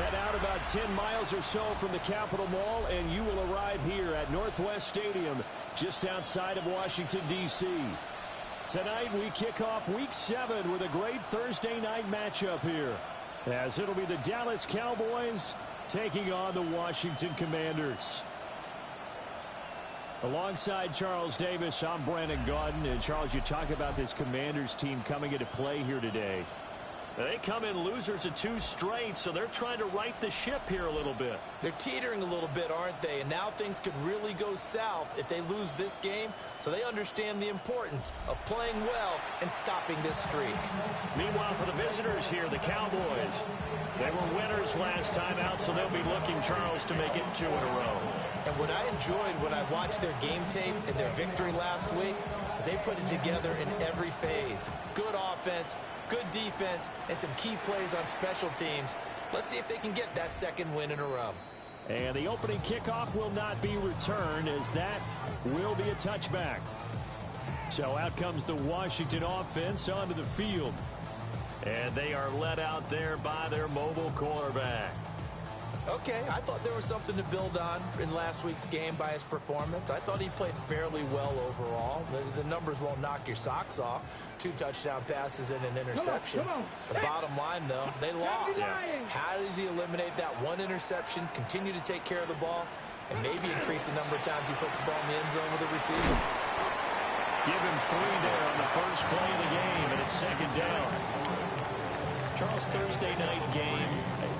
Head out about 10 miles or so from the Capitol Mall, and you will arrive here at Northwest Stadium, just outside of Washington, D.C. Tonight, we kick off Week 7 with a great Thursday night matchup here, as it'll be the Dallas Cowboys taking on the Washington Commanders. Alongside Charles Davis, I'm Brandon Gaudin. And, Charles, you talk about this Commanders team coming into play here today. They come in losers of 2 straight, so they're trying to right the ship here a little bit. They're teetering a little bit, aren't they? And now things could really go south if they lose this game, so they understand the importance of playing well and stopping this streak. Meanwhile, for the visitors here, the Cowboys, they were winners last time out, so they'll be looking, Charles, to make it 2 in a row. And what I enjoyed when I watched their game tape and their victory last week is they put it together in every phase. Good offense, good defense, and some key plays on special teams. Let's see if they can get that 2nd win in a row. And the opening kickoff will not be returned, as that will be a touchback. So out comes the Washington offense onto the field. And they are led out there by their mobile quarterback. Okay, I thought there was something to build on in last week's game by his performance. I thought he played fairly well overall. The numbers won't knock your socks off. 2 touchdown passes and an interception. The bottom line, though, they lost. How does he eliminate that 1 interception, continue to take care of the ball, and maybe increase the number of times he puts the ball in the end zone with a receiver? Give him 3 there on the first play of the game, and it's 2nd down. Charles, Thursday night game,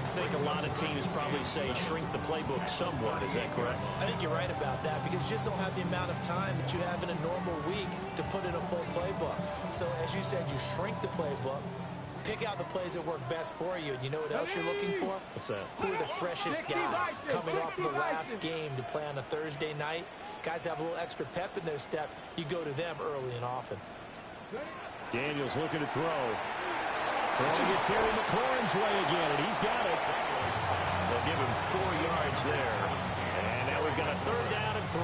I think a lot of teams probably say shrink the playbook somewhat. Is that correct? I think you're right about that, because you just don't have the amount of time that you have in a normal week to put in a full playbook. So, as you said, you shrink the playbook, pick out the plays that work best for you. And you know what else you're looking for? What's that? Who are the freshest guys coming off the last game to play on a Thursday night? Guys have a little extra pep in their step. You go to them early and often. Daniels looking to throw. Throwing it Terry McLaurin's way again, and he's got it. They'll give him 4 yards there. And now we've got a 3rd down and 3.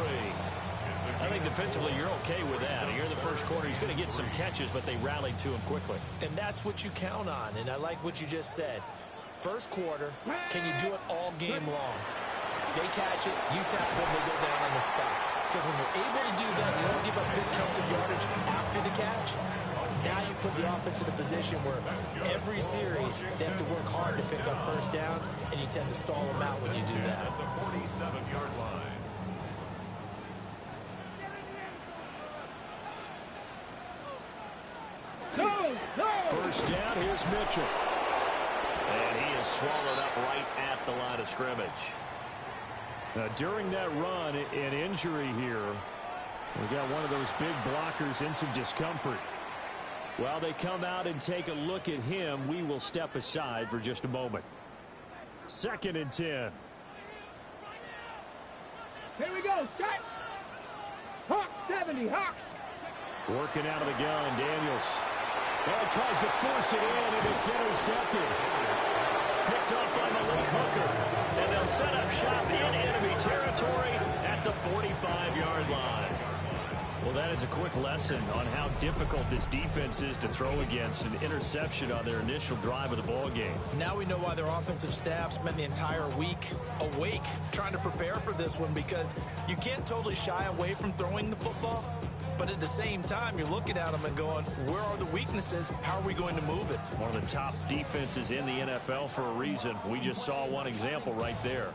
I think defensively you're okay with that. Here in the first quarter, he's going to get some catches, but they rallied to him quickly. And that's what you count on, and I like what you just said. First quarter, can you do it all game long? They catch it, you tackle them, they go down on the spot. Because when you're able to do that, you don't give up big chunks of yardage after the catch. Now you put the offense in a position where every series they have to work hard to pick up first downs, and you tend to stall them out when you do that. First down, here's Mitchell. And he is swallowed up right at the line of scrimmage. During that run, an injury here. We got one of those big blockers in some discomfort. While they come out and take a look at him, we will step aside for just a moment. 2nd and 10. Here we go. Start. Hawk 70. Hawk. Working out of the gun, Daniels. Well, tries to force it in, and it's intercepted. Picked up by Malik Hooker. And they'll set up shop in enemy territory at the 45-yard line. Well, that is a quick lesson on how difficult this defense is to throw against. An interception on their initial drive of the ball game. Now we know why their offensive staff spent the entire week awake trying to prepare for this one, because you can't totally shy away from throwing the football. But at the same time, you're looking at them and going, where are the weaknesses? How are we going to move it? One of the top defenses in the NFL for a reason. We just saw one example right there.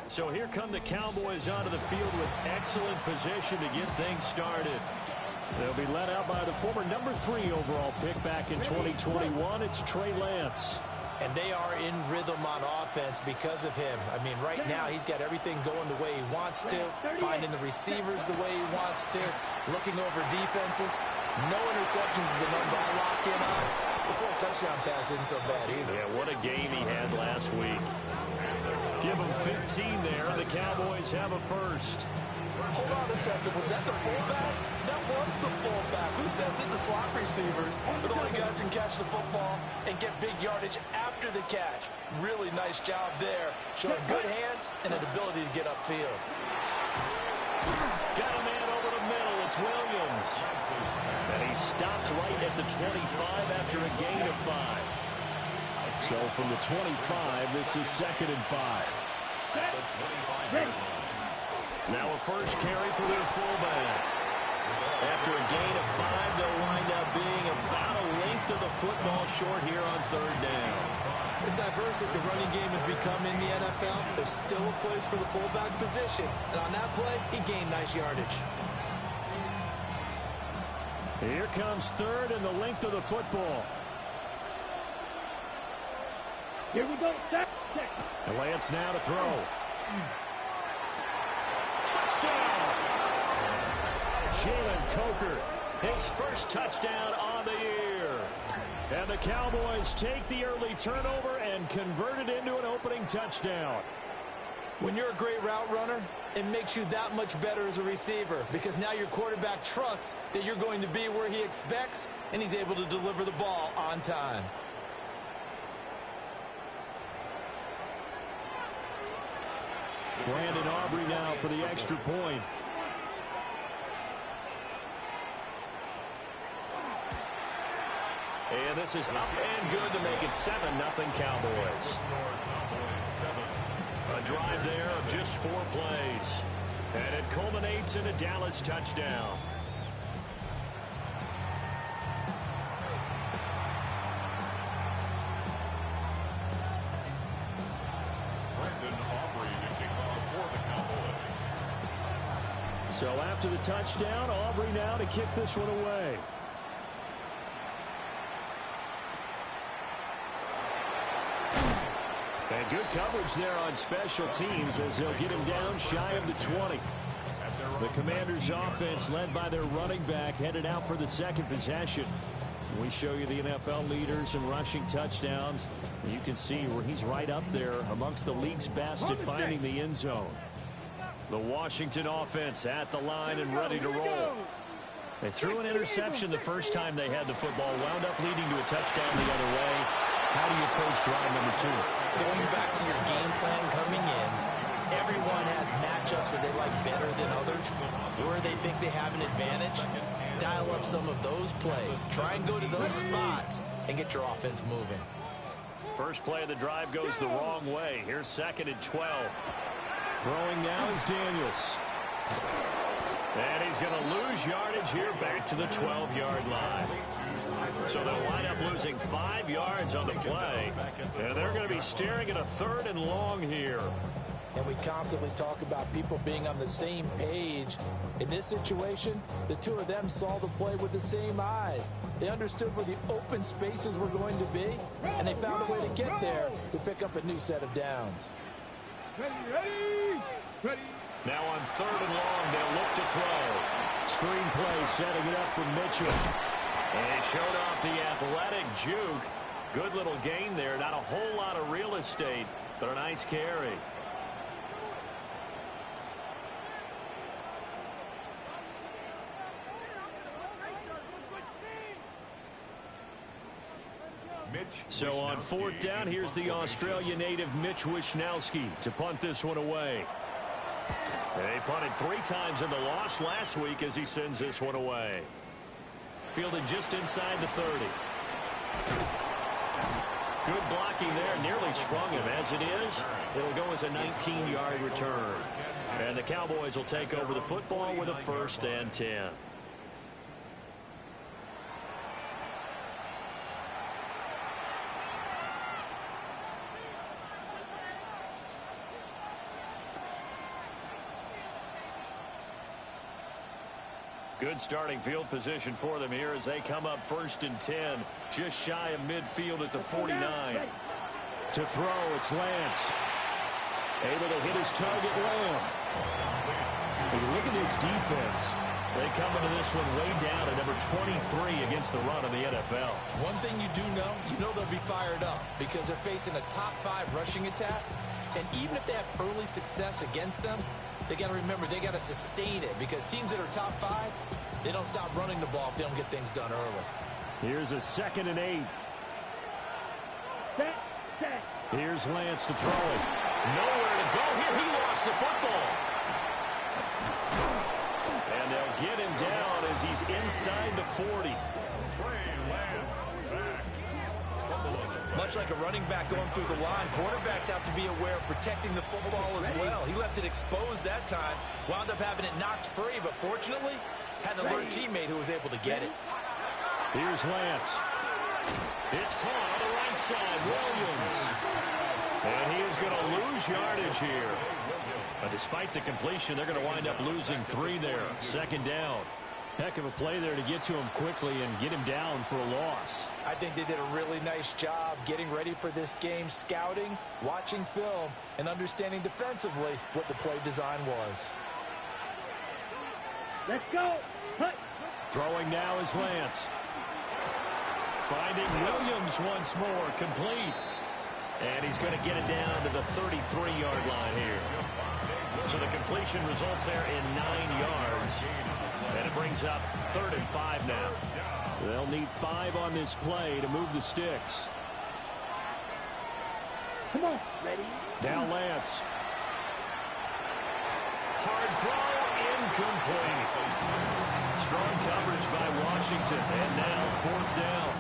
So here come the Cowboys onto the field with excellent position to get things started. They'll be led out by the former number 3 overall pick back in 2021. It's Trey Lance. And they are in rhythm on offense because of him. I mean, right now he's got everything going the way he wants to, finding the receivers the way he wants to, looking over defenses. No interceptions is the number I lock in on. The 4 touchdown pass isn't so bad either. Yeah, what a game he had last week. Give him 15 there. The Cowboys have a first. Hold on a second. Was that the fullback? That was the fullback. Who says it? The slot receivers are the only guys who can catch the football and get big yardage after the catch. Really nice job there. Showing good hands and an ability to get upfield. Got a man over the middle. It's Williams. And he stopped right at the 25 after a gain of 5. So from the 25, this is 2nd and 5. Now a first carry for their fullback. After a gain of 5, they'll wind up being about a length of the football short here on 3rd down. As diverse as the running game has become in the NFL, there's still a place for the fullback position. And on that play, he gained nice yardage. Here comes 3rd and the length of the football. Here we go. And Lance now to throw. Touchdown! Jalen Coker, his first touchdown on the year. And the Cowboys take the early turnover and convert it into an opening touchdown. When you're a great route runner, it makes you that much better as a receiver because now your quarterback trusts that you're going to be where he expects, and he's able to deliver the ball on time. Brandon Aubrey now for the extra point. And this is up and good to make it 7-0 Cowboys. A drive there of just 4 plays. And it culminates in a Dallas touchdown. So after the touchdown, Aubrey now to kick this one away. And good coverage there on special teams as they'll get him down shy of the 20. The Commanders' offense, led by their running back, headed out for the 2nd possession. We show you the NFL leaders in rushing touchdowns. You can see where he's right up there amongst the league's best at finding the end zone. The Washington offense at the line and ready to roll. They threw an interception the first time they had the football, wound up leading to a touchdown the other way. How do you approach drive number 2? Going back to your game plan coming in, everyone has matchups that they like better than others, where they think they have an advantage. Dial up some of those plays. Try and go to those spots and get your offense moving. First play of the drive goes the wrong way. Here's 2nd and 12. Throwing now is Daniels. And he's going to lose yardage here back to the 12-yard line. So they'll wind up losing 5 yards on the play. And they're going to be staring at a 3rd and long here. And we constantly talk about people being on the same page. In this situation, the two of them saw the play with the same eyes. They understood where the open spaces were going to be, and they found a way to get there to pick up a new set of downs. Ready. Now on 3rd and long, they'll look to throw. Screen play setting it up for Mitchell. And he showed off the athletic juke. Good little gain there. Not a whole lot of real estate, but a nice carry. So on 4th down, here's the Australia native Mitch Wishnowsky to punt this one away. They punted 3 times in the loss last week as he sends this one away. Fielded just inside the 30. Good blocking there. Nearly sprung him. As it is, it'll go as a 19-yard return. And the Cowboys will take over the football with a 1st and 10. Good starting field position for them here as they come up 1st and 10, just shy of midfield at the 49. To throw, it's Lance. Able to hit his target, Lamb. Look at this defense. They come into this one way down at number 23 against the run in the NFL. One thing you do know, they'll be fired up because they're facing a top 5 rushing attack. And even if they have early success against them, they got to remember they got to sustain it because teams that are top 5, they don't stop running the ball if they don't get things done early. Here's a 2nd and 8. Here's Lance to throw it. Nowhere to go here. He lost the football. And they'll get him down as he's inside the 40. Much Much like a running back going through the line, quarterbacks have to be aware of protecting the football as well. He left it exposed that time, wound up having it knocked free, but fortunately, had an alert teammate who was able to get it. Here's Lance. It's caught on the right side, Williams. And he is going to lose yardage here. But despite the completion, they're going to wind up losing 3 there. Second down. Heck of a play there to get to him quickly and get him down for a loss. I think they did a really nice job getting ready for this game, scouting, watching film, and understanding defensively what the play design was. Let's go. Hut. Throwing now is Lance. Finding Williams once more, complete. And he's going to get it down to the 33-yard line here. So the completion results there in 9 yards. And it brings up 3rd and 5 now. They'll need 5 on this play to move the sticks. Come on. Ready? Now Lance. Hard throw, incomplete. Strong coverage by Washington. And now 4th down.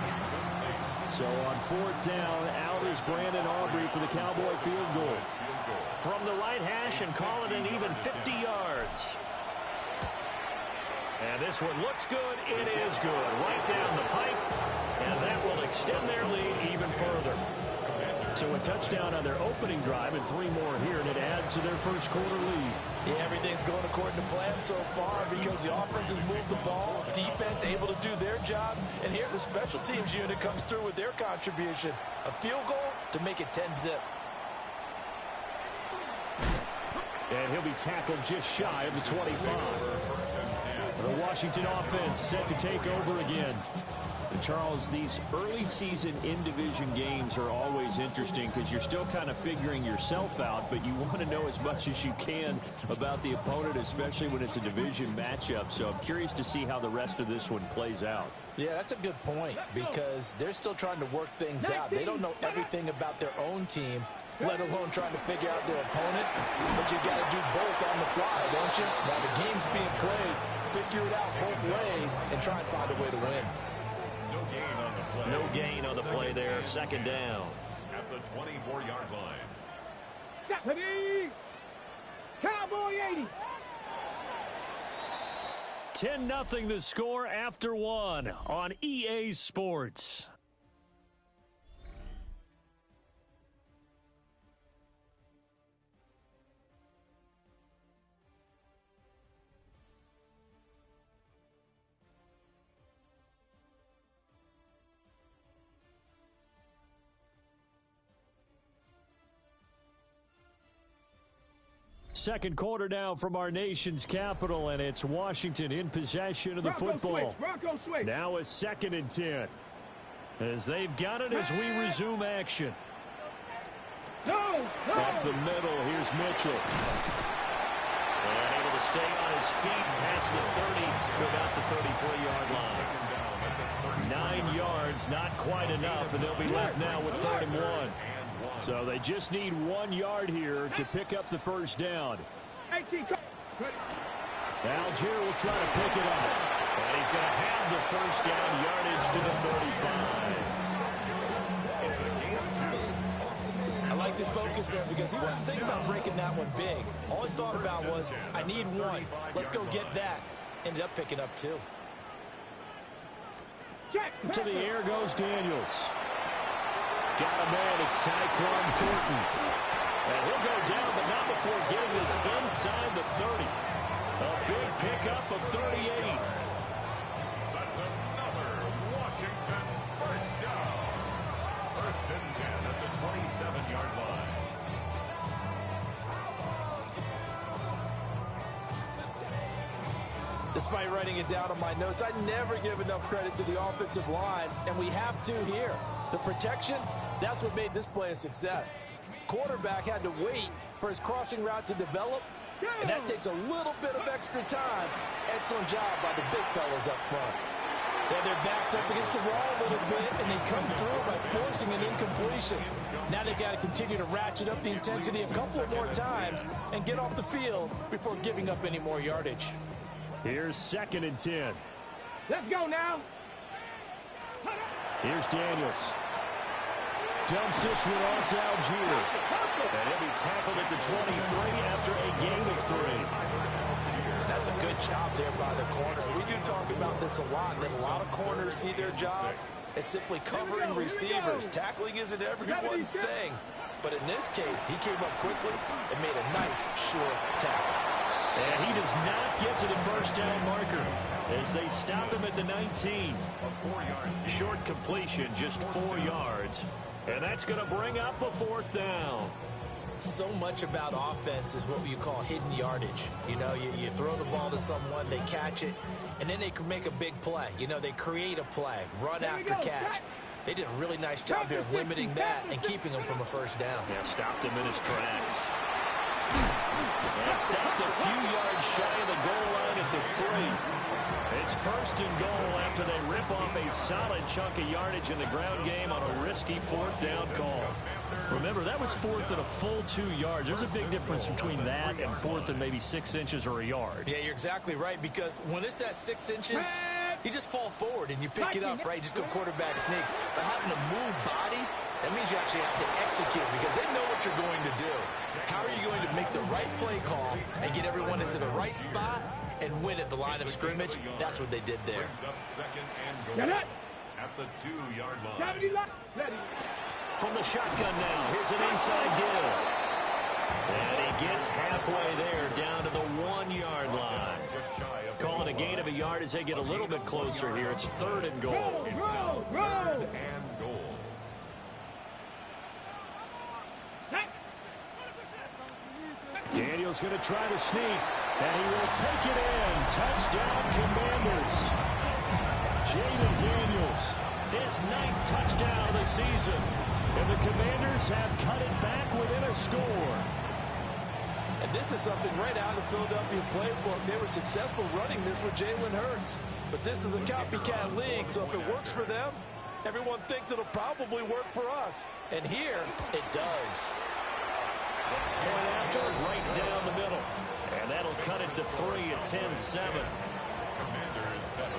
So on 4th down, out is Brandon Aubrey for the Cowboy field goal. From the right hash and call it an even 50 yards. And this one looks good. It is good. Right down the pipe. And that will extend their lead even further. So a touchdown on their opening drive and 3 more here, and it adds to their first quarter lead. Yeah, everything's going according to plan so far because the offense has moved the ball, defense able to do their job, and here the special teams unit comes through with their contribution. A field goal to make it 10-zip. And he'll be tackled just shy of the 25. The Washington offense set to take over again. And Charles, these early season in-division games are always interesting because you're still kind of figuring yourself out, but you want to know as much as you can about the opponent, especially when it's a division matchup. So I'm curious to see how the rest of this one plays out. Yeah, that's a good point because they're still trying to work things out. They don't know everything about their own team, let alone trying to figure out their opponent. But you got to do both on the fly, don't you? Now the game's being played, figure it out both ways, and try and find a way to win. No gain on the play there. 2nd down. At the 24-yard line. Stop me. Cowboy 80. 10-0 the score after 1 on EA Sports. Second quarter now from our nation's capital, and it's Washington in possession of the football. Switch. Now a 2nd and 10. As they've got it as we resume action. No. Up the middle, here's Mitchell. And able to stay on his feet past the 30 to about the 33-yard line. 9 yards, not quite enough, and they'll be left now with 3rd and 1. So they just need 1 yard here to pick up the first down. Algier will try to pick it up. And he's going to have the first down, yardage to the 35. I like his focus there because he wasn't thinking about breaking that one big. All he thought about was, I need 1. Let's go get that. Ended up picking up 2. To the air goes Daniels. Got a man, it's Tyquan Thornton. And he'll go down, but not before getting this inside the 30. A big pickup of 38. That's another Washington first down. 1st and 10 at the 27-yard line. Despite writing it down on my notes, I never give enough credit to the offensive line, and we have to here. The protection, that's what made this play a success. Quarterback had to wait for his crossing route to develop, and that takes a little bit of extra time. Excellent job by the big fellas up front. They had their backs up against the wall a little bit, and they come through by forcing an incompletion. Now they got to continue to ratchet up the intensity a couple of more times and get off the field before giving up any more yardage. Here's 2nd and 10. Let's go now. Here's Daniels. Dumps this one off to Algier. And he'll be tackled at the 23 after a gain of 3. That's a good job there by the corner. We do talk about this a lot, that a lot of corners see their job as simply covering receivers. Tackling isn't everyone's thing. But in this case, he came up quickly and made a nice, short tackle. And he does not get to the first down marker as they stop him at the 19. A 4-yard Short completion, just 4 yards. And that's going to bring up a 4th down. So much about offense is what you call hidden yardage. You know, you throw the ball to someone, they catch it, and then they can make a big play. You know, they create a play, run after catch. They did a really nice job there of limiting that and keeping him from a first down. Yeah, stopped him in his tracks. And stopped a few yards shy of the goal line at the 3. It's 1st and goal after they rip off a solid chunk of yardage in the ground game on a risky 4th down call. Remember, that was 4th and a full 2 yards. There's a big difference between that and 4th and maybe 6 inches or a yard. Yeah, you're exactly right, because when it's that 6 inches, you just fall forward and you pick it up, right? You just go quarterback sneak. But having to move bodies, that means you actually have to execute because they know what you're going to do. How are you going to make the right play call and get everyone into the right spot and win at the line of scrimmage? That's what they did there. At the 2-yard line. From the shotgun now, here's an inside give. And he gets halfway there, down to the 1-yard line. Calling a gain of a yard as they get a little bit closer here. It's 3rd and goal. Third and goal. Daniels going to try to sneak, and he will take it in. Touchdown, Commanders. Jaden Daniels, his 9th touchdown of the season. And the Commanders have cut it back within a score. And this is something right out of the Philadelphia playbook. They were successful running this with Jalen Hurts. But this is a copycat league, so if it works for them, everyone thinks it'll probably work for us. And here, it does. Point after, right down the middle. And that'll cut it to 3 at 10-7. Commanders 7.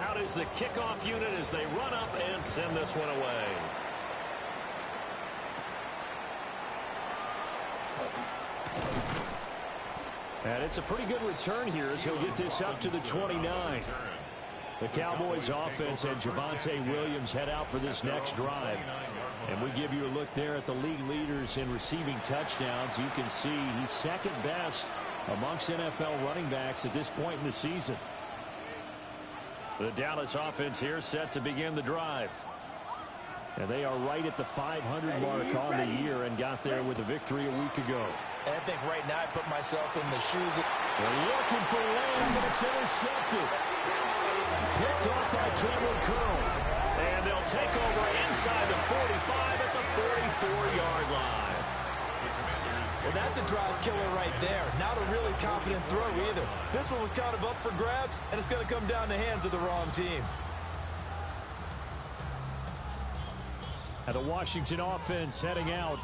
Out is the kickoff unit as they run up and send this one away. And it's a pretty good return here as he'll get this up to the 29. The Cowboys offense had Javonte Williams head out for this next drive. And we give you a look there at the league leaders in receiving touchdowns. You can see he's 2nd best amongst NFL running backs at this point in the season. The Dallas offense here set to begin the drive. And they are right at the 500 mark on the year and got there with a victory a week ago. And I think right now I put myself in the shoes of... They're looking for Lamb, but it's intercepted. Picked off by Cameron Curl. And they'll take over inside the 45 at the 44-yard line. Well, that's a drive killer right there. Not a really confident throw either. This one was kind of up for grabs, and it's going to come down the hands of the wrong team. And the Washington offense heading out.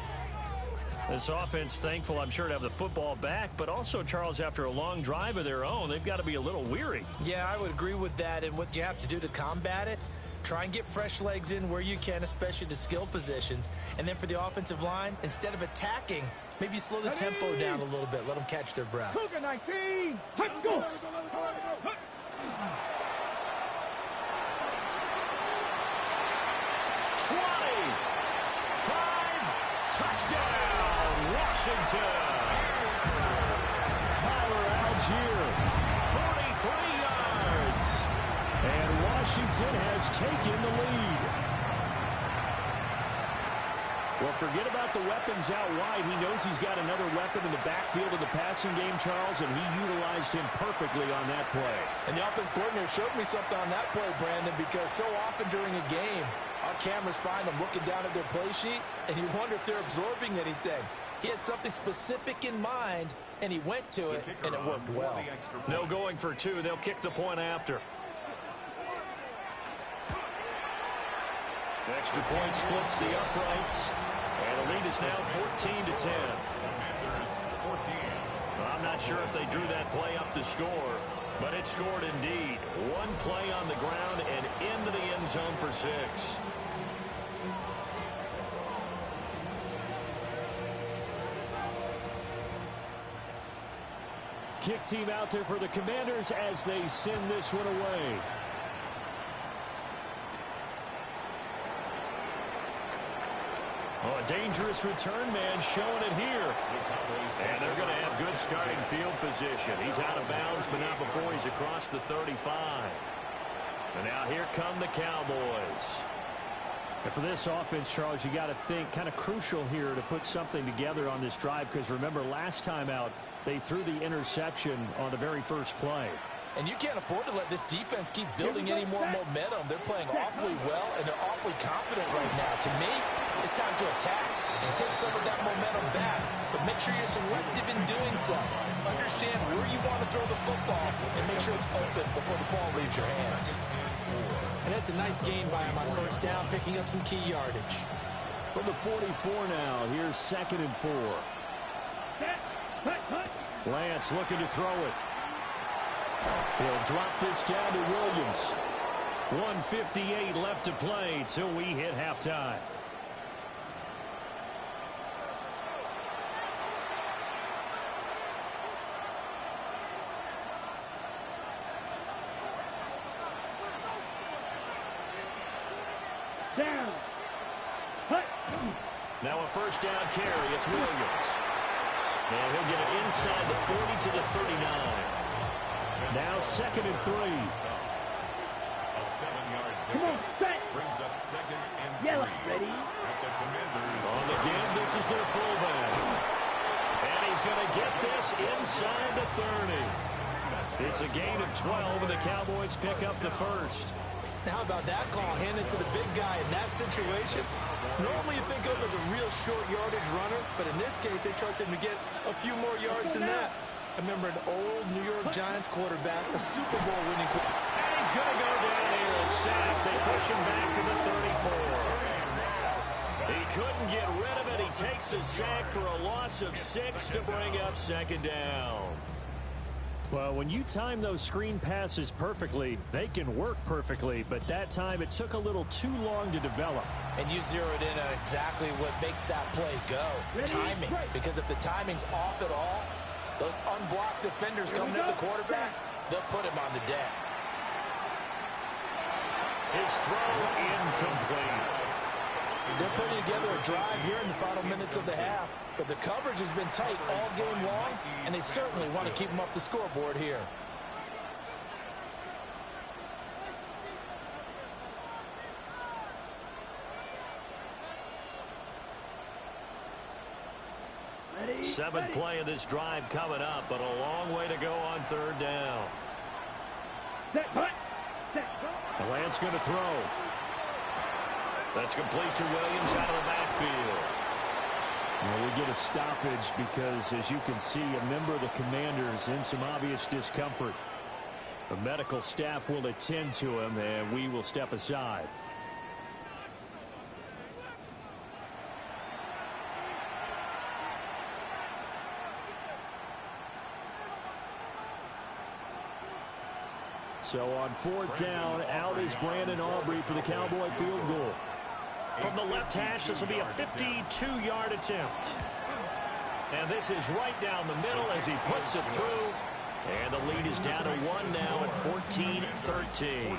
This offense thankful, I'm sure, to have the football back, but also, Charles, after a long drive of their own, they've got to be a little weary. Yeah, I would agree with that, and what you have to do to combat it, try and get fresh legs in where you can, especially to skill positions. And then for the offensive line, instead of attacking, maybe slow the tempo down a little bit, let them catch their breath. 19, let's go. 5, touchdown, Washington. Tyler Algier, 43 yards. And Washington has taken the lead. Well, forget about the weapons out wide. He knows he's got another weapon in the backfield of the passing game, Charles, and he utilized him perfectly on that play. And the offense coordinator showed me something on that play, Brandon, because so often during a game, our cameras find them looking down at their play sheets, and you wonder if they're absorbing anything. He had something specific in mind, and he went to it, and it worked well. No going for 2. They'll kick the point after. Extra point splits the uprights. And the lead is now 14-10. Commanders 14. I'm not sure if they drew that play up to score, but it scored indeed. One play on the ground and into the end zone for 6. Kick team out there for the Commanders as they send this one away. Oh, a dangerous return man showing it here. And they're going to have good starting field position. He's out of bounds, but not before he's across the 35. And now here come the Cowboys. And for this offense, Charles, you got to think kind of crucial here to put something together on this drive, because remember last time out they threw the interception on the very first play. And you can't afford to let this defense keep building any more momentum. They're playing awfully well, and they're awfully confident right now. To me, it's time to attack and take some of that momentum back. But make sure you're selective in doing so. Understand where you want to throw the football and make sure it's open before the ball leaves your hands. And that's a nice gain by him on first down, picking up some key yardage. From the 44 now, here's 2nd and 4. Lance looking to throw it. He'll drop this down to Williams. 1:58 left to play till we hit halftime. Down. Now a first down carry. It's Williams. And he'll get it inside the 40 to the 39. Now 2nd and 3. A 7-yard Come on, pickup set. brings up 2nd and 3. Yellow, ready. At the Commanders. On the game, this is their fullback. And he's going to get this inside the 30. It's a gain of 12, and the Cowboys pick up the first. How about that call? Hand it to the big guy in that situation. Normally you think of him as a real short yardage runner, but in this case they trust him to get a few more yards than that. I remember an old New York Giants quarterback, a Super Bowl winning quarterback. And he's going to go down here, a sack. They push him back to the 34. He couldn't get rid of it. He takes a sack for a loss of 6 to bring up 2nd down. Well, when you time those screen passes perfectly, they can work perfectly, but that time it took a little too long to develop. And you zeroed in on exactly what makes that play go. Timing. Because if the timing's off at all, those unblocked defenders coming at the quarterback, they'll put him on the deck. His throw incomplete. They're putting together a drive here in the final minutes of the half, but the coverage has been tight all game long, and they certainly want to keep them up the scoreboard here. Ready. 7th play of this drive coming up, but a long way to go on 3rd down. Set, hut. Set, go. Lance going to throw. That's complete to Williams out of the backfield. Well, we get a stoppage because, as you can see, a member of the Commanders in some obvious discomfort. The medical staff will attend to him, and we will step aside. So on 4th down, out is Brandon Aubrey for the Cowboy field goal. From the left hash, this will be a 52-yard attempt. And this is right down the middle as he puts it through. And the lead is down to 1 now at 14-13.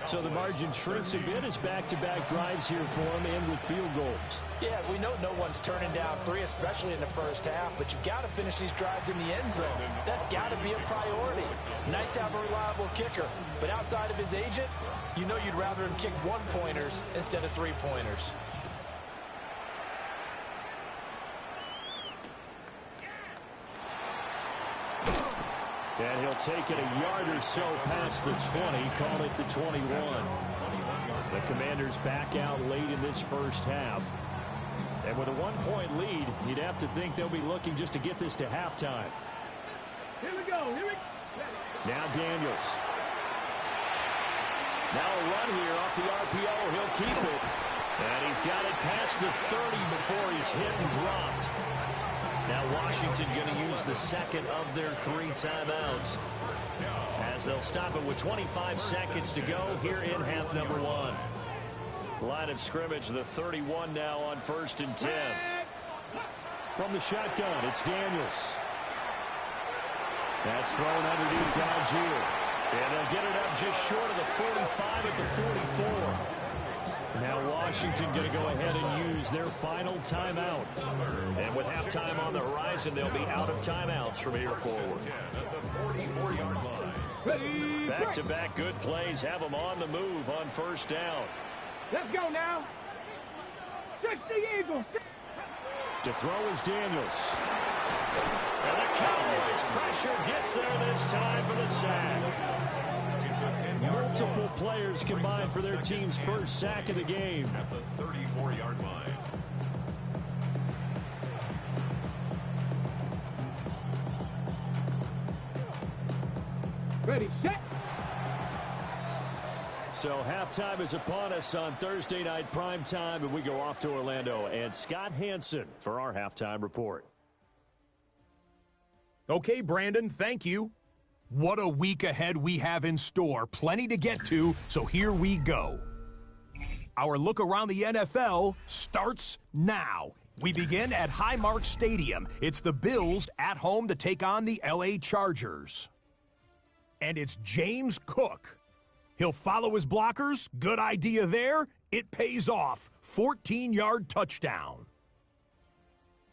So the margin shrinks a bit as back-to-back drives here for him and with field goals. Yeah, we know no one's turning down 3, especially in the first half, but you've got to finish these drives in the end zone. That's got to be a priority. Nice to have a reliable kicker, but outside of his agent, you know you'd rather him kick 1-pointers instead of 3-pointers. And he'll take it a yard or so past the 20, call it the 21. The Commanders back out late in this first half. And with a 1-point lead, you'd have to think they'll be looking just to get this to halftime. Here we go. Here we go. Now Daniels. Now a run here off the RPO. He'll keep it. he's got it past the 30 before he's hit and dropped. Now Washington going to use the second of their 3 timeouts, as they'll stop it with 25 seconds to go here in half number 1. Line of scrimmage, the 31 now on 1st and 10. From the shotgun, it's Daniels. That's thrown underneath to Algier. And they'll get it up just short of the 45 at the 44. Now Washington going to go ahead and use their final timeout. And with halftime on the horizon, they'll be out of timeouts from here forward. Back-to-back good plays have them on the move on 1st down. Let's go now. 60 Eagles. To throw is Daniels. And the Cowboys pressure gets there this time for the sack. Multiple players combined for their team's first sack of the game. At the 34-yard line. Ready, set. So halftime is upon us on Thursday night prime time, and we go off to Orlando. And Scott Hansen for our halftime report. Okay, Brandon, thank you. What a week ahead we have in store. Plenty to get to, so here we go. Our look around the NFL starts now. We begin at Highmark Stadium. It's the Bills at home to take on the LA Chargers. And it's James Cook. He'll follow his blockers. Good idea there. It pays off. 14-yard touchdown.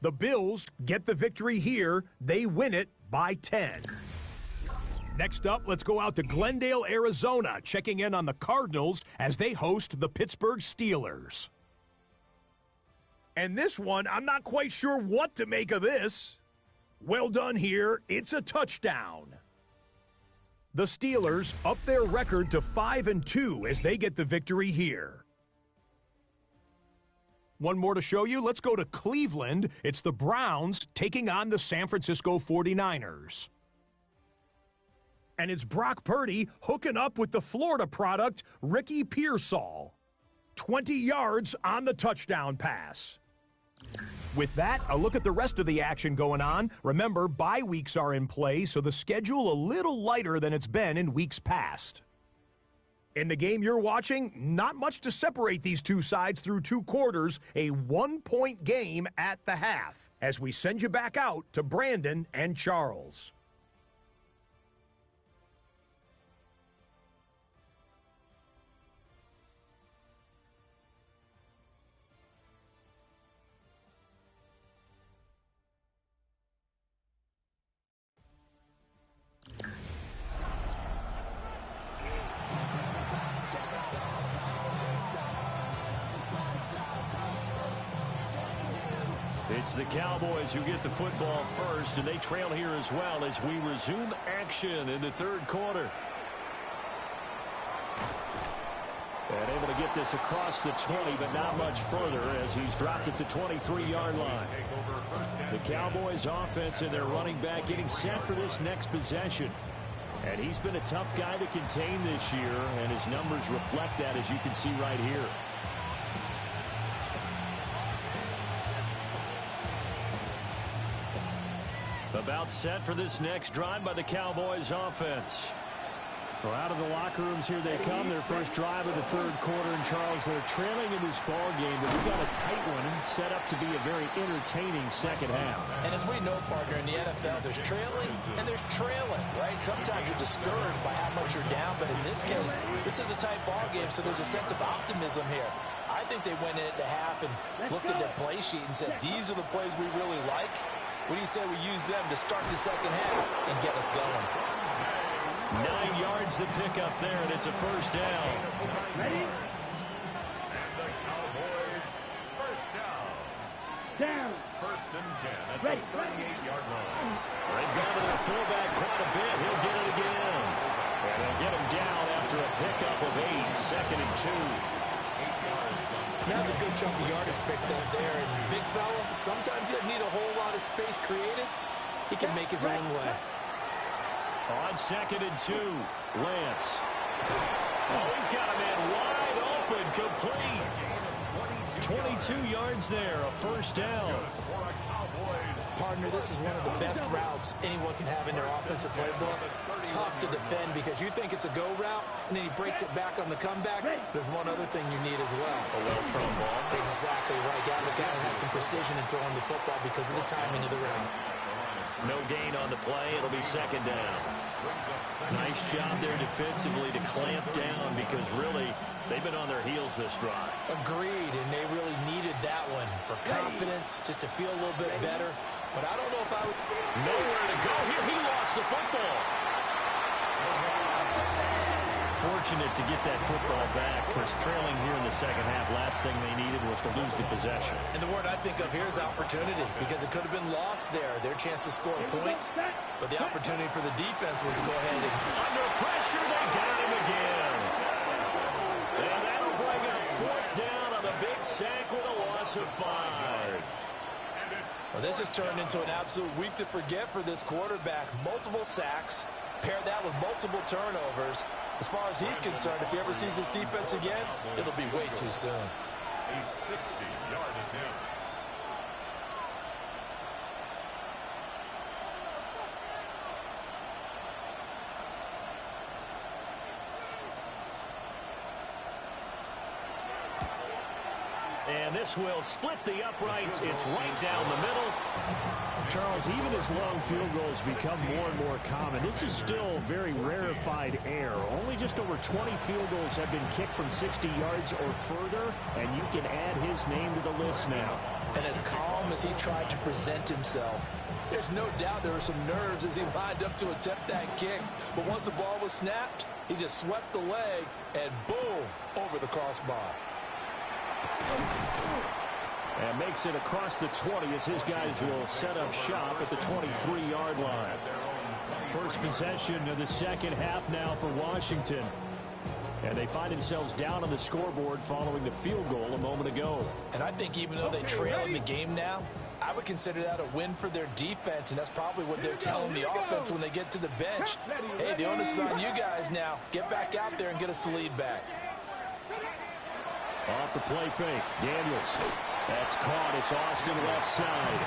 The Bills get the victory here. They win it by 10. Next up, let's go out to Glendale, Arizona, checking in on the Cardinals as they host the Pittsburgh Steelers. And this one, I'm not quite sure what to make of this. Well done here. It's a touchdown. The Steelers up their record to 5-2 as they get the victory here. One more to show you. Let's go to Cleveland. It's the Browns taking on the San Francisco 49ers. And it's Brock Purdy hooking up with the Florida product, Ricky Pearsall. 20 yards on the touchdown pass. With that, a look at the rest of the action going on. Remember, bye weeks are in play, so the schedule a little lighter than it's been in weeks past. In the game you're watching, not much to separate these two sides through 2 quarters, a 1-point game at the half, as we send you back out to Brandon and Charles. It's the Cowboys who get the football first, and they trail here as well as we resume action in the 3rd quarter. And able to get this across the 20, but not much further as he's dropped at the 23-yard line. The Cowboys offense and their running back getting set for this next possession. And he's been a tough guy to contain this year, and his numbers reflect that, as you can see right here. About set for this next drive by the Cowboys offense. Well, out of the locker rooms here they come. Their first drive of the 3rd quarter. And Charles, they're trailing in this ball game, but we've got a tight one set up to be a very entertaining second half. And as we know, partner, in the NFL, there's trailing and there's trailing, right? Sometimes you're discouraged by how much you're down, but in this case, this is a tight ball game, so there's a sense of optimism here. I think they went into half and looked at their play sheet and said, these are the plays we really like. What do you say we use them to start the second half and get us going? 9 yards to pick up there, and it's a first down. Ready? And the Cowboys first down. Down. 1st and 10 at the Ready. 38-yard line. They've gone to their fullback quite a bit. He'll get it again. And they'll get him down after a pickup of 8, 2nd and 2. That's a good chunk of yardage picked up there. And big fella, sometimes he doesn't need a whole lot of space created. He can make his own way. On 2nd and 2, Lance. Oh, he's got a man wide open, complete. 22 yards there, a first down. Partner, this is one of the best routes anyone can have in their offensive playbook. Tough to defend because you think it's a go route, and then he breaks it back on the comeback. There's one other thing you need as well. A well-thrown ball. Exactly right. The guy has some precision in throwing the football because of the timing of the route. No gain on the play. It'll be second down. Nice job there defensively to clamp down because really they've been on their heels this drive. Agreed, and they really needed that one for confidence, just to feel a little bit better. But I don't know if I would... Nowhere to go here. He lost the football. Fortunate to get that football back because trailing here in the second half, last thing they needed was to lose the possession. And the word I think of here is opportunity because it could have been lost there, their chance to score points. But the opportunity for the defense was to go ahead and... Under pressure, they got him again. And that'll bring up fourth down on the big sack with a loss of 5. Well, this has turned into an absolute week to forget for this quarterback. Multiple sacks, pair that with multiple turnovers. As far as he's concerned, if he ever sees this defense again, it'll be way too soon. A 60-yard attempt. And this will split the uprights. It's right down the middle. Charles, even as long field goals become more and more common, this is still very rarefied air. Only just over 20 field goals have been kicked from 60 yards or further, and you can add his name to the list now. And as calm as he tried to present himself, there's no doubt there were some nerves as he lined up to attempt that kick. But once the ball was snapped, he just swept the leg, and boom, over the crossbar. And makes it across the 20 as his guys will set up shop at the 23-yard line. First possession of the second half now for Washington. And they find themselves down on the scoreboard following the field goal a moment ago. And I think even though they trail in the game now, I would consider that a win for their defense, and that's probably what they're telling the offense when they get to the bench. Hey, the onus is on you guys now. Get back out there and get us the lead back. Off the play fake, Daniels. That's caught. It's Austin left side.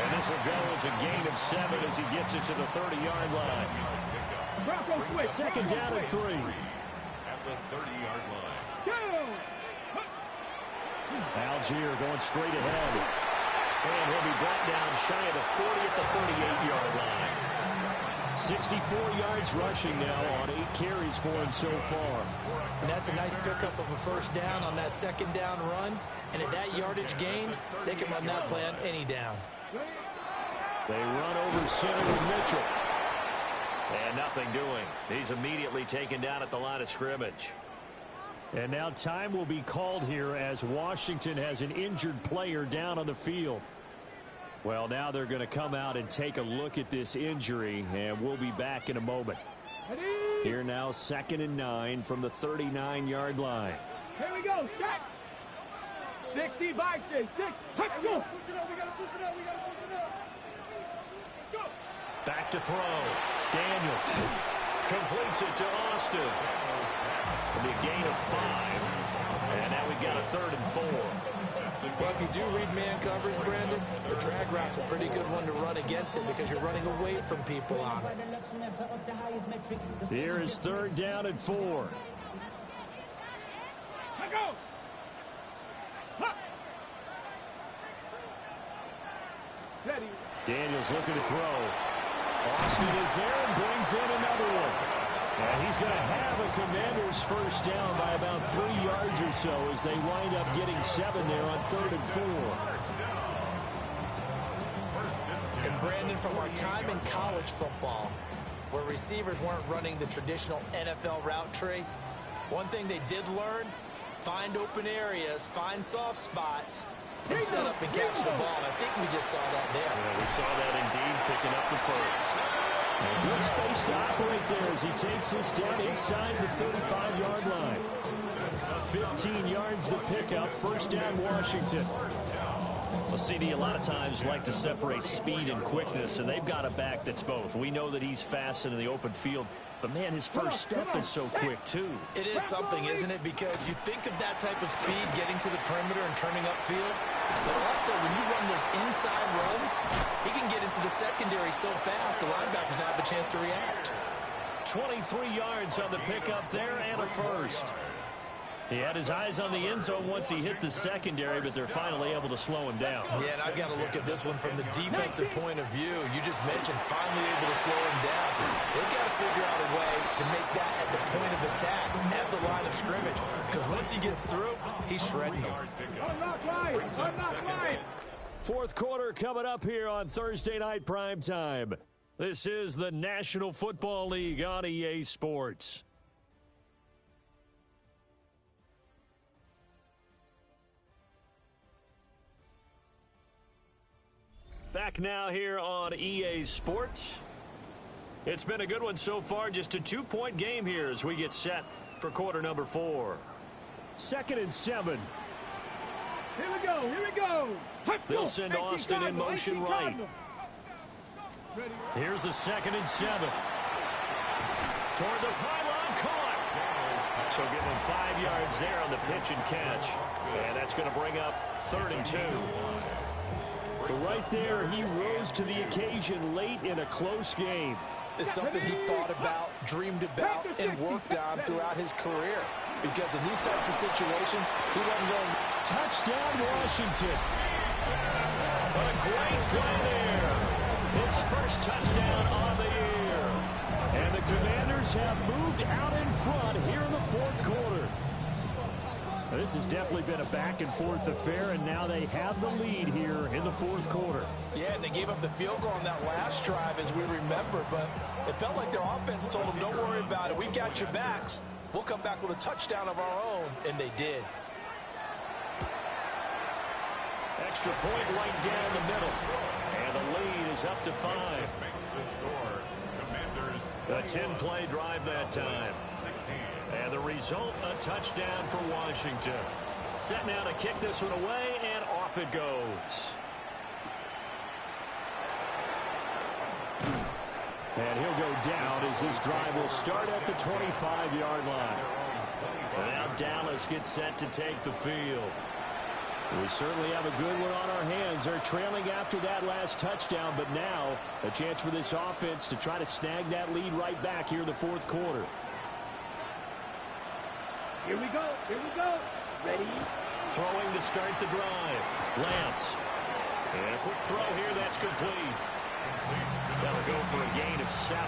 And this will go as a gain of 7 as he gets it to the 30-yard line. Second down and 3. At the 30-yard line. Algier going straight ahead. And he'll be brought down shy of the 40 at the 38-yard line. 64 yards rushing now on 8 carries for him so far. And that's a nice pickup of a first down on that second down run. And at that yardage gained, they can run that play on any down. They run over center with Mitchell. And nothing doing. He's immediately taken down at the line of scrimmage. And now time will be called here as Washington has an injured player down on the field. Well, now they're going to come out and take a look at this injury, and we'll be back in a moment. Here now, 2nd and 9 from the 39-yard line. Here we go, set. 60 by 6. Let's go. Back to throw. Daniels completes it to Austin. It'll be a gain of 5. And now we've got a 3rd and 4. Well, if you do read man coverage, Brandon, the drag route's a pretty good one to run against it because you're running away from people on it. Here is 3rd down and 4. Let's go. Ready. Daniels looking to throw. Austin is there and brings in another one. And he's going to have a Commander's first down by about 3 yards or so as they wind up getting 7 there on 3rd and 4. And Brandon, from our time in college football, where receivers weren't running the traditional NFL route tree, one thing they did learn, find open areas, find soft spots, and set up and catch the ball. And I think we just saw that there. Yeah, we saw that indeed, picking up the first. And good space to operate there as he takes this down inside the 35-yard line. 15 yards to pick up, first down Washington. Well, CD, a lot of times like to separate speed and quickness, and they've got a back that's both. We know that he's fast in the open field, but, man, his first step is so quick, too. It is something, isn't it? Because you think of that type of speed getting to the perimeter and turning upfield, but also when you run those inside runs, he can get into the secondary so fast the linebackers don't have a chance to react. 23 yards on the pickup there and a first. He had his eyes on the end zone once he hit the secondary, but they're finally able to slow him down. Yeah, and I've got to look at this one from the defensive point of view. You just mentioned finally able to slow him down. They've got to figure out a way to make that at the point of attack, at the line of scrimmage, because once he gets through, he's shredding them. I'm not lying. Fourth quarter coming up here on Thursday Night Primetime. This is the National Football League on EA Sports. Back now here on EA Sports. It's been a good one so far. Just a 2-point game here as we get set for quarter number 4. 2nd and 7. Here we go. They'll send Austin in motion right. Here's the 2nd and 7. Toward the pylon, caught. So give him 5 yards there on the pitch and catch. And that's going to bring up 3rd and 2. But right there, he rose to the occasion late in a close game. It's something he thought about, dreamed about, and worked on throughout his career. Because in these types of situations, he wasn't going. Touchdown, Washington. What a great play there. His first touchdown on the year. And the Commanders have moved out in front here in the 4th quarter. This has definitely been a back-and-forth affair, and now they have the lead here in the 4th quarter. Yeah, and they gave up the field goal on that last drive, as we remember, but it felt like their offense told them, don't worry about it. We got your backs. We'll come back with a touchdown of our own, and they did. Extra point right down the middle, and the lead is up to 5. A 10-play drive that time. 16. And the result, a touchdown for Washington. Set now to kick this one away, and off it goes. And he'll go down as this drive will start at the 25-yard line. And now Dallas gets set to take the field. We certainly have a good one on our hands. They're trailing after that last touchdown, but now a chance for this offense to try to snag that lead right back here in the 4th quarter. Here we go. Ready? Throwing to start the drive. Lance. And a quick throw here, that's complete. That'll go for a gain of 7.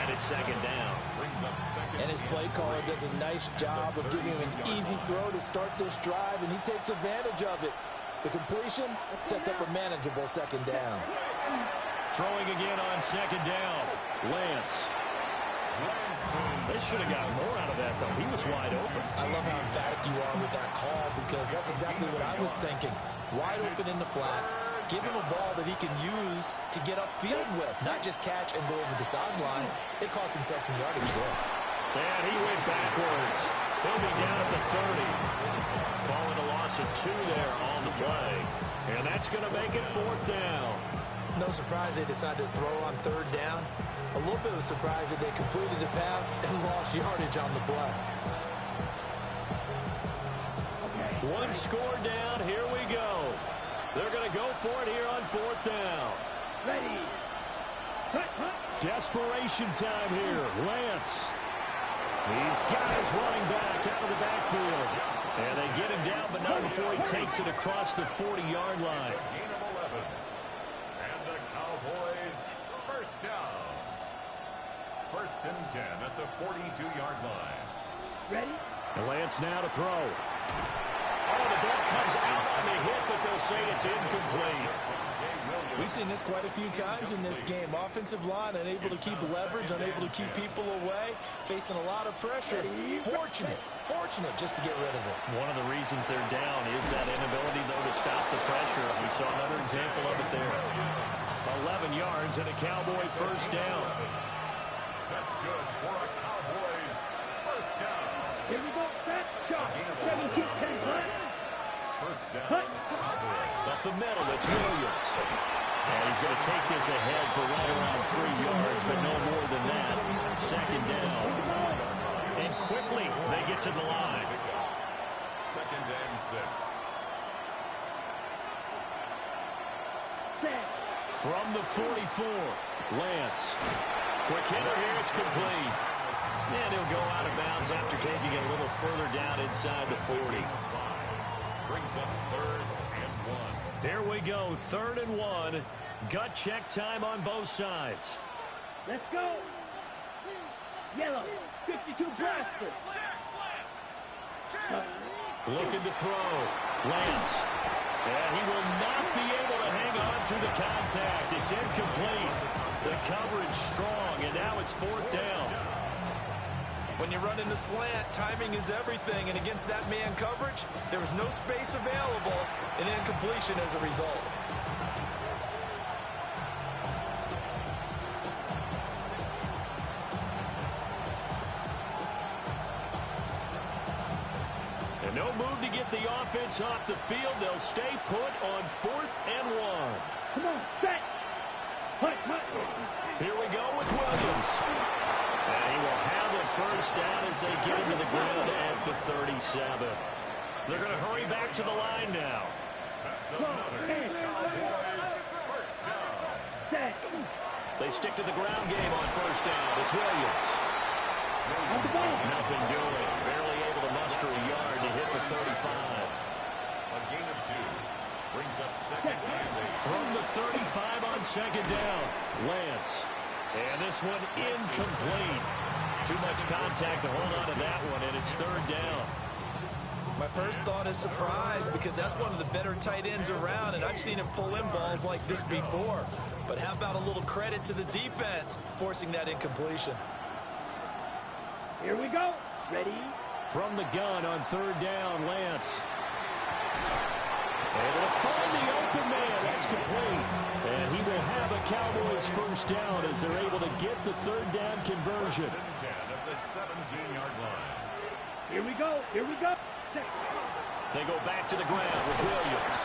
And it's 2nd down. And his play caller does a nice job of giving him an easy throw to start this drive, and he takes advantage of it. The completion sets up a manageable 2nd down. Throwing again on 2nd down. Lance. They should have got more out of that, though. He was wide open. I love how emphatic you are with that call, because that's exactly what I was thinking. Wide open in the flat. Give him a ball that he can use to get upfield with, not just catch and go over the sideline. They cost himself some yardage there. And he went backwards. He'll be down at the 30. Calling a loss of 2 there on the play. And that's going to make it 4th down. No surprise they decided to throw on 3rd down. A little bit of a surprise that they completed the pass and lost yardage on the play. One score down. Here we go. They're going to go for it here on 4th down. Ready. Desperation time here. Lance. He's got his running back out of the backfield. And they get him down, but not before he takes it across the 40-yard line. Gain of 11. And the Cowboys first down. 1st and 10 at the 42-yard line. Ready? And Lance now to throw. Oh, the ball comes out on the hit, but they'll say it's incomplete. We've seen this quite a few times in this game. Offensive line unable to keep leverage, unable to keep people away, facing a lot of pressure. Fortunate just to get rid of it. One of the reasons they're down is that inability, though, to stop the pressure. We saw another example of it there. 11 yards and a Cowboy first down. That's good for a Cowboys first down. Here we go. Set. Shot. 17-10. First down, Cowboys. Up the It's Williams. And he's going to take this ahead for right around 3 yards, but no more than that. Second down. And quickly they get to the line. Second and 6. From the 44, Lance. Quick hitter here, it's complete. And he'll go out of bounds after taking it a little further down inside the 40. Brings up 3rd and 1. Here we go, 3rd and 1. Gut check time on both sides. Let's go. Yellow, 52 Blaster. Looking to throw. Lance. And he will not be able to hang on through the contact. It's incomplete. The coverage strong, and now it's 4th down. When you run into slant, timing is everything, and against that man coverage, there was no space available, and incompletion as a result. And no move to get the offense off the field. They'll stay put on 4th and 1. Come on, set. Hut. Here we go with Williams. And he will have the first down as they get him to the ground at the 37. They're going to hurry back to the line now. That's another Cowboys first down. Set. They stick to the ground game on first down. It's Williams. On the ball. Nothing doing. Barely able to muster a yard to hit the 35. A gain of 2. Brings up 2nd and 8. From the 35 on second down, Lance. And this one incomplete. Too much contact to hold on to that one, and it's 3rd down. My first thought is surprise, because that's one of the better tight ends around, and I've seen him pull in balls like this before. But how about a little credit to the defense forcing that incompletion? Here we go. Ready? From the gun on 3rd down, Lance. Able to find the open man. That's complete. And he will have a Cowboys first down as they're able to get the 3rd down conversion. 1st and 10 at the 17-yard line. Here we go. They go back to the ground with Williams.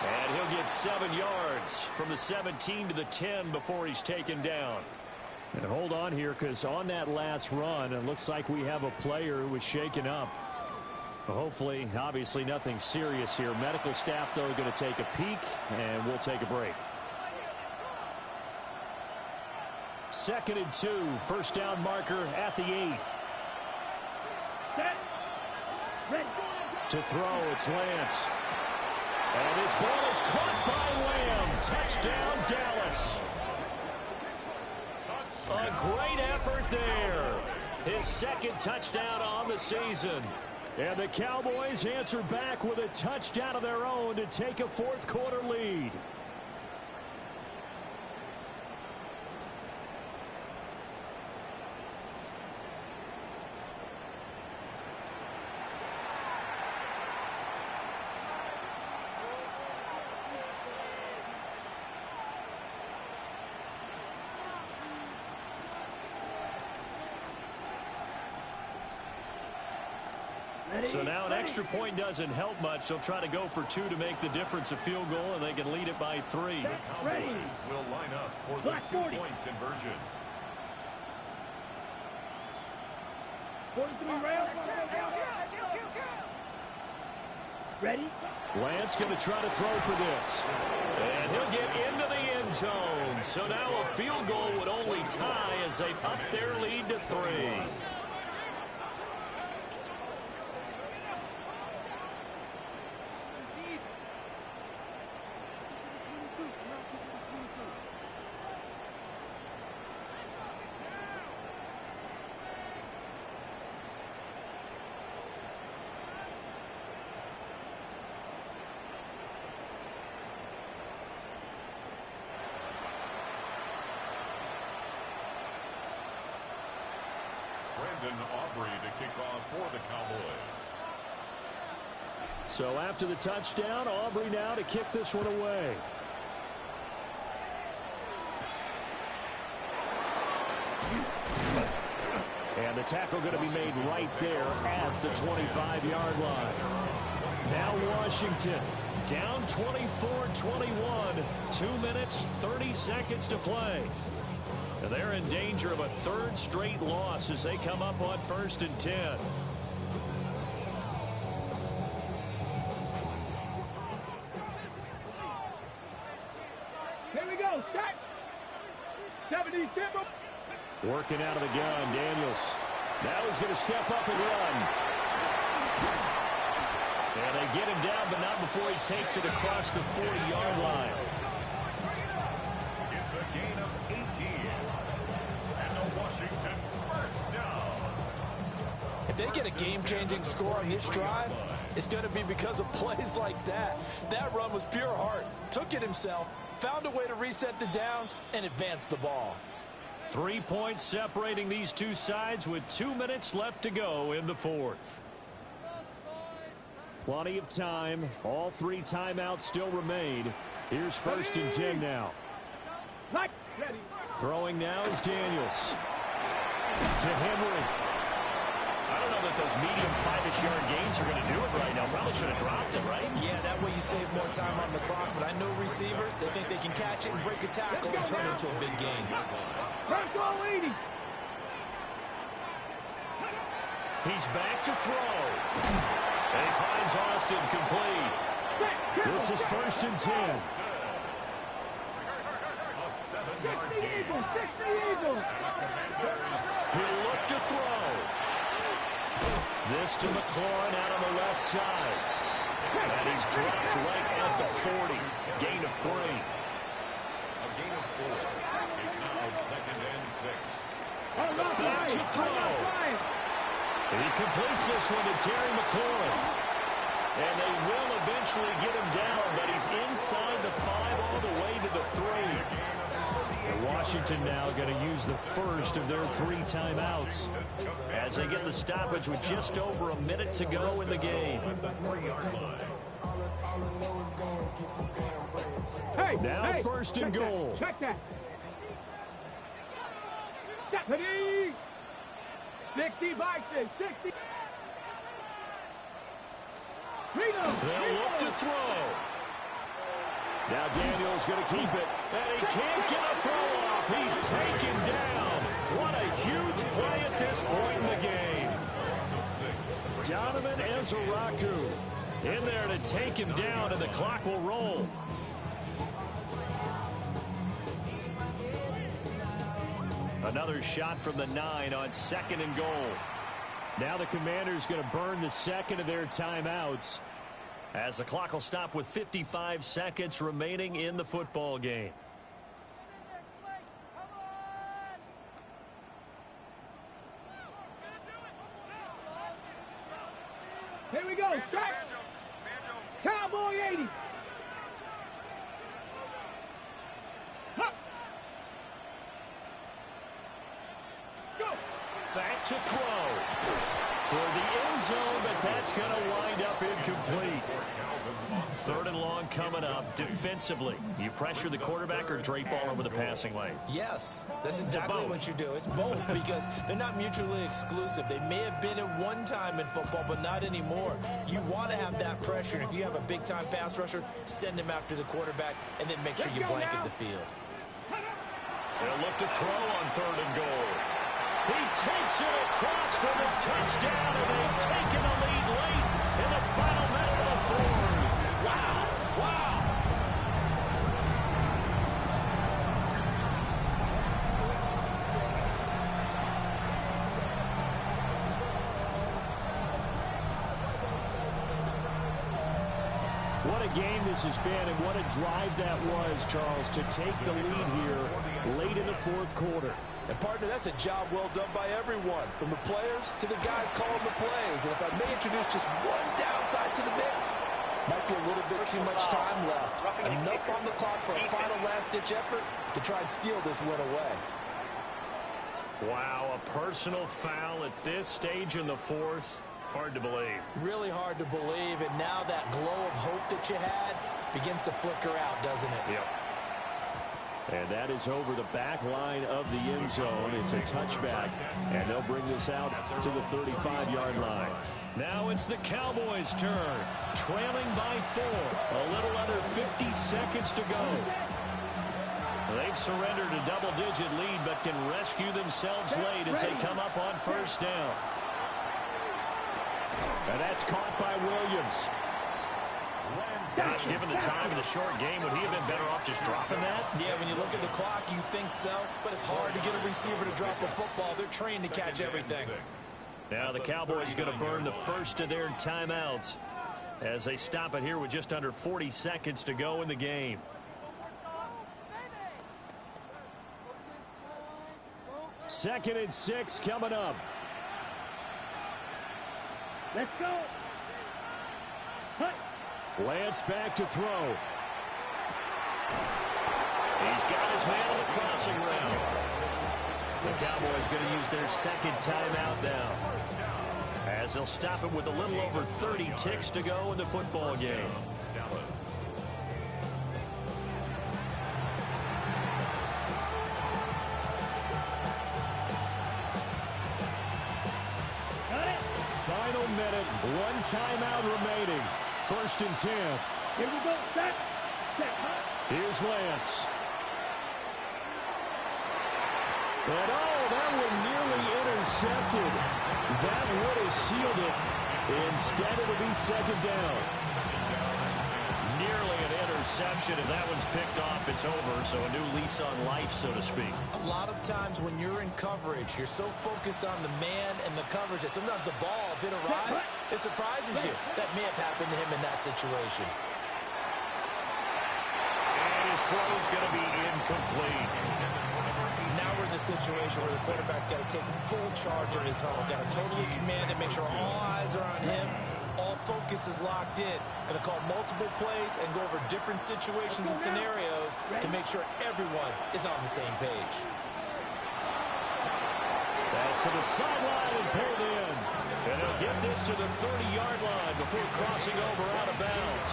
And he'll get 7 yards from the 17 to the 10 before he's taken down. And hold on here, because on that last run, it looks like we have a player who was shaken up. Hopefully, obviously nothing serious here. Medical staff, though, are going to take a peek, and we'll take a break. 2nd and 2, first down marker at the 8. Set. Ready. To throw, it's Lance. And this ball is caught by Lamb. Touchdown, Dallas. A great effort there. His 2nd touchdown on the season. And the Cowboys answer back with a touchdown of their own to take a 4th quarter lead. So now an extra point doesn't help much. They'll try to go for 2 to make the difference a field goal, and they can lead it by 3. The Cowboys will line up for the 2-point conversion. 43 rounds. Ready? Lance going to try to throw for this. And he'll get into the end zone. So now a field goal would only tie as they've upped their lead to 3. Aubrey to kick off for the Cowboys. So after the touchdown, Aubrey now to kick this one away. And the tackle going to be made right there at the 25-yard line. Now Washington. Down 24-21. 2 minutes, 30 seconds to play. And they're in danger of a third straight loss as they come up on 1st and 10. Here we go. Set. 70 simple. Working out of the gun, Daniels. Now he's going to step up and run. And they get him down, but not before he takes it across the 40-yard line. It's a gain of 18. And a Washington first down. If they get a game-changing score on this drive, it's going to be because of plays like that. That run was pure heart. Took it himself, found a way to reset the downs, and advance the ball. 3 points separating these two sides with 2 minutes left to go in the fourth. Plenty of time. All 3 timeouts still remain. Here's 1st and 10 now. Throwing now is Daniels. To Henry. I don't know that those medium 5-ish yard gains are going to do it right now. Probably should have dropped it, right? Yeah, that way you save more time on the clock. But I know receivers, they think they can catch it and break a tackle and turn it into a big gain. First goal 80. He's back to throw. And he finds Austin complete. This is 1st and 10. 60 Eagles. 60 Eagles. He looked to throw. This to McLaurin out on the left side. And he's dropped right at the 40. Gain of 3. A gain of 4. It's now 2nd and 6. Back to throw. And he completes this one to Terry McLaurin. And they will eventually get him down, but he's inside the 5 all the way to the 3. And Washington now going to use the first of their 3 timeouts as they get the stoppage with just over a minute to go in the game. Now 1st and goal. Check that. Deputy. 60 Bison. 60. They'll look to throw. Now Daniels going to keep it. And he can't get a throw off. He's taken down. What a huge play at this point in the game. Donovan Ezeraku in there to take him down, and the clock will roll. Another shot from the 9 on 2nd and goal. Now the Commanders going to burn the second of their timeouts as the clock will stop with 55 seconds remaining in the football game. Here we go. Strike. Cowboy 80. Huh. Go. Back to throw. Toward the end zone, but that's going to wind up incomplete. 3rd and long coming up. Defensively, you pressure the quarterback or drape all over the passing lane? Yes, that's exactly what you do. It's both because they're not mutually exclusive. They may have been at one time in football, but not anymore. You want to have that pressure. If you have a big-time pass rusher, send him after the quarterback, and then make sure you blanket the field. They'll look to throw on 3rd and goal. He takes it across for the touchdown, and they've taken the lead late in the final minute of the 4th. Wow! Wow! What a game this has been, and what a drive that was, Charles, to take the lead here late in the 4th quarter. And, partner, that's a job well done by everyone, from the players to the guys calling the plays. And if I may introduce just one downside to the mix, might be a little bit too much time left. Enough on the clock for a final last-ditch effort to try and steal this win away. Wow, a personal foul at this stage in the 4th. Hard to believe. Really hard to believe, and now that glow of hope that you had begins to flicker out, doesn't it? Yep. And that is over the back line of the end zone. It's a touchback, and they'll bring this out to the 35-yard line. Now it's the Cowboys' turn, trailing by 4. A little under 50 seconds to go. They've surrendered a double-digit lead, but can rescue themselves late as they come up on first down. And that's caught by Williams. Gosh, given the time in the short game, would he have been better off just dropping that? Yeah, when you look at the clock, you think so, but it's hard to get a receiver to drop a football. They're trained to catch everything. Now the Cowboys going to burn the first of their timeouts as they stop it here with just under 40 seconds to go in the game. Second and 6 coming up. Let's go. Lance back to throw. He's got his man on the crossing route. The Cowboys going to use their second timeout now, as they'll stop it with a little over 30 ticks to go in the football game. Final minute, one timeout remaining. First and 10. Here we go. Set. Here's Lance. And that one nearly intercepted. That would have sealed it. Instead, it'll be second down. Nearly an interception. If that one's picked off, it's over. So a new lease on life, so to speak. A lot of times when you're in coverage, you're so focused on the man and the coverage that sometimes the ball, if it arrives, it surprises you. That may have happened to him in that situation. And his throw's going to be incomplete. Now we're in the situation where the quarterback's got to take full charge of his home. Got to totally command it, make sure all eyes are on him. All focus is locked in. Going to call multiple plays and go over different situations and scenarios to make sure everyone is on the same page. Pass to the sideline and pulled in. And he'll get this to the 30-yard line before crossing over out of bounds.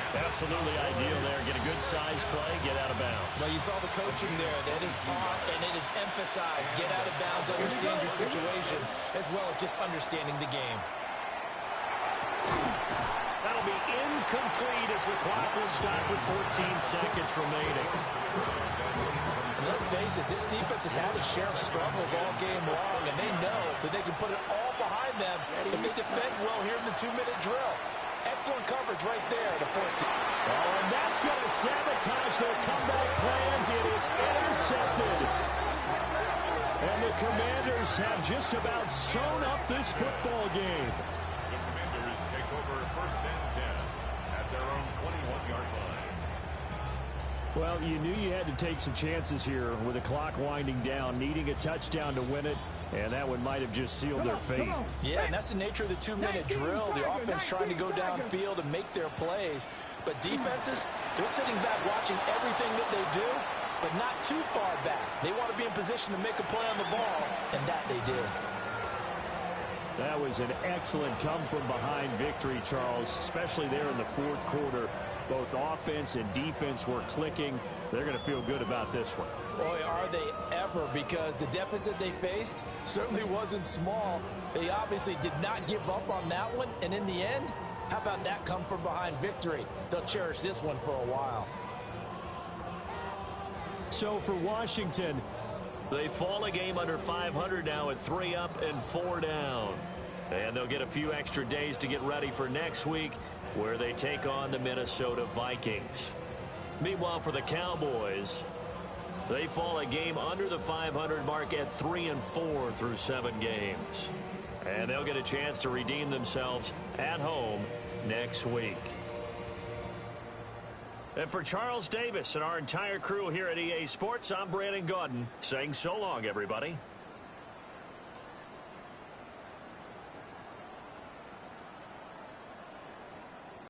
Absolutely ideal there. Get a good size play, get out of bounds. Well, you saw the coaching there. That is taught and it is emphasized. Get out of bounds, understand your situation, as well as just understanding the game. That'll be incomplete as the clock will stop with 14 seconds remaining. And let's face it, this defense has had its share of struggles all game long, and they know that they can put it all behind them if they defend well here in the 2-minute drill. Excellent coverage right there to force it. Oh, and that's going to sabotage their comeback plans. It is intercepted. And the Commanders have just about sewn up this football game. The Commanders take over first and 10 at their own 21-yard line. Well, you knew you had to take some chances here with the clock winding down, needing a touchdown to win it. And that one might have just sealed their fate. Yeah, and that's the nature of the 2-minute drill. The offense trying to go downfield and make their plays. But defenses, they're sitting back watching everything that they do, but not too far back. They want to be in position to make a play on the ball, and that they did. That was an excellent come-from-behind victory, Charles, especially there in the fourth quarter. Both offense and defense were clicking. They're going to feel good about this one. Boy, are they ever, because the deficit they faced certainly wasn't small. They obviously did not give up on that one, and in the end, how about that come-from-behind victory? They'll cherish this one for a while. So for Washington, they fall a game under 500 now at 3 up and 4 down. And they'll get a few extra days to get ready for next week, where they take on the Minnesota Vikings. Meanwhile, for the Cowboys, they fall a game under the 500 mark at 3 and 4 through 7 games. And they'll get a chance to redeem themselves at home next week. And for Charles Davis and our entire crew here at EA Sports, I'm Brandon Gaudin saying so long, everybody.